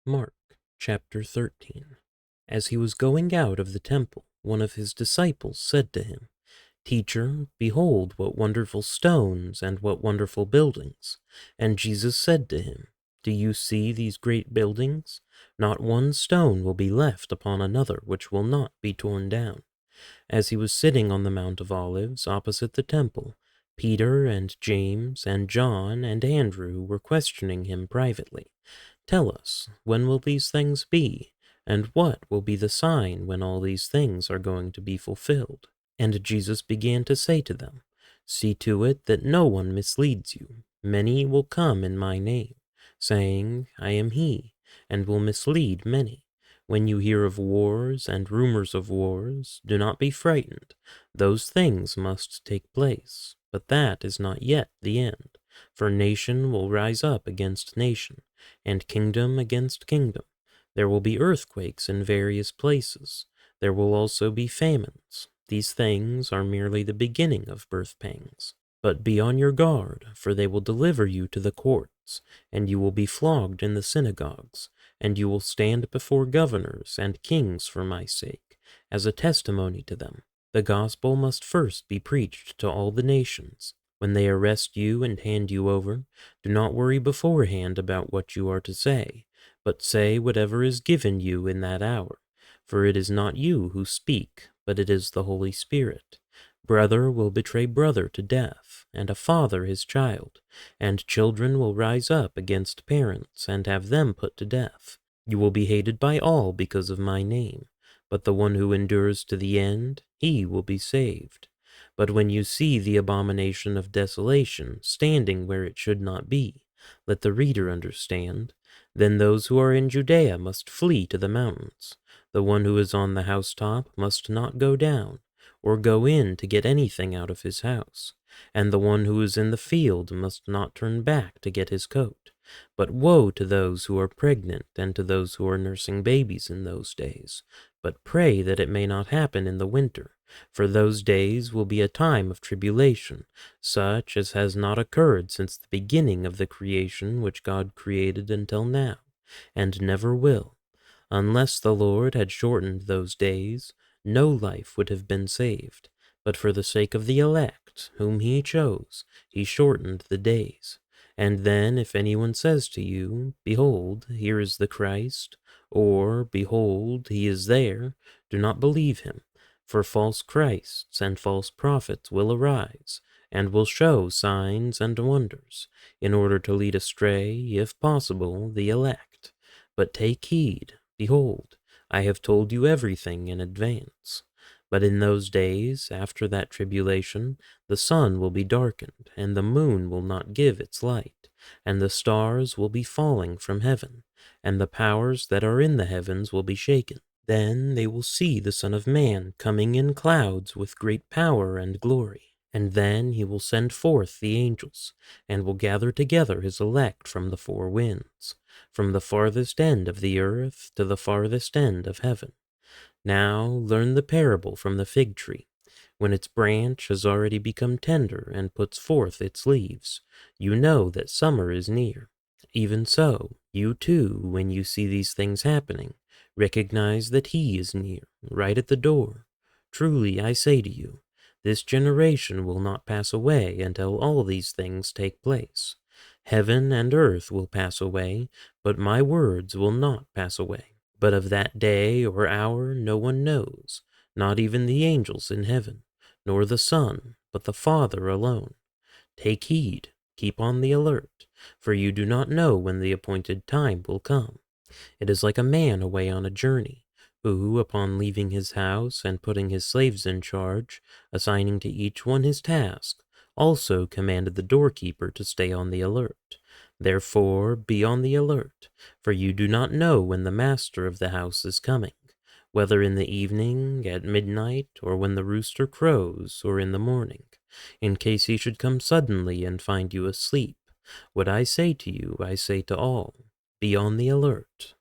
Mark chapter 13. As he was going out of the temple, one of his disciples said to him, "Teacher, behold what wonderful stones and what wonderful buildings." And Jesus said to him, "Do you see these great buildings? Not one stone will be left upon another which will not be torn down." As he was sitting on the Mount of Olives opposite the temple, Peter and James and John and Andrew were questioning him privately. "Tell us, when will these things be? And what will be the sign when all these things are going to be fulfilled?" And Jesus began to say to them, "See to it that no one misleads you. Many will come in my name, saying, 'I am he,' and will mislead many. When you hear of wars and rumors of wars, do not be frightened. Those things must take place, but that is not yet the end. For nation will rise up against nation, and kingdom against kingdom. There will be earthquakes in various places. There will also be famines. These things are merely the beginning of birth pangs. But be on your guard, for they will deliver you to the courts, and you will be flogged in the synagogues, and you will stand before governors and kings for my sake, as a testimony to them. The gospel must first be preached to all the nations. When they arrest you and hand you over, do not worry beforehand about what you are to say, but say whatever is given you in that hour. For it is not you who speak, but it is the Holy Spirit. Brother will betray brother to death, and a father his child, and children will rise up against parents and have them put to death. You will be hated by all because of my name, but the one who endures to the end, he will be saved. But when you see the abomination of desolation standing where it should not be, let the reader understand. Then those who are in Judea must flee to the mountains. The one who is on the housetop must not go down, or go in to get anything out of his house. And the one who is in the field must not turn back to get his coat. But woe to those who are pregnant and to those who are nursing babies in those days. But pray that it may not happen in the winter, for those days will be a time of tribulation, such as has not occurred since the beginning of the creation which God created until now, and never will. Unless the Lord had shortened those days, no life would have been saved. But for the sake of the elect, whom he chose, he shortened the days. And then if anyone says to you, 'Behold, here is the Christ,' or 'Behold, he is there,' do not believe him. For false Christs and false prophets will arise, and will show signs and wonders, in order to lead astray, if possible, the elect. But take heed. Behold, I have told you everything in advance. But in those days, after that tribulation, the sun will be darkened, and the moon will not give its light, and the stars will be falling from heaven, and the powers that are in the heavens will be shaken. Then they will see the Son of Man coming in clouds with great power and glory. And then he will send forth the angels, and will gather together his elect from the four winds, from the farthest end of the earth to the farthest end of heaven. Now learn the parable from the fig tree. When its branch has already become tender and puts forth its leaves, you know that summer is near. Even so, you too, when you see these things happening, recognize that he is near, right at the door. Truly I say to you, this generation will not pass away until all these things take place. Heaven and earth will pass away, but my words will not pass away. But of that day or hour no one knows, not even the angels in heaven, nor the Son, but the Father alone. Take heed, keep on the alert, for you do not know when the appointed time will come. It is like a man away on a journey, who, upon leaving his house and putting his slaves in charge, assigning to each one his task, also commanded the doorkeeper to stay on the alert. Therefore be on the alert, for you do not know when the master of the house is coming, whether in the evening, at midnight, or when the rooster crows, or in the morning, in case he should come suddenly and find you asleep. What I say to you, I say to all, be on the alert.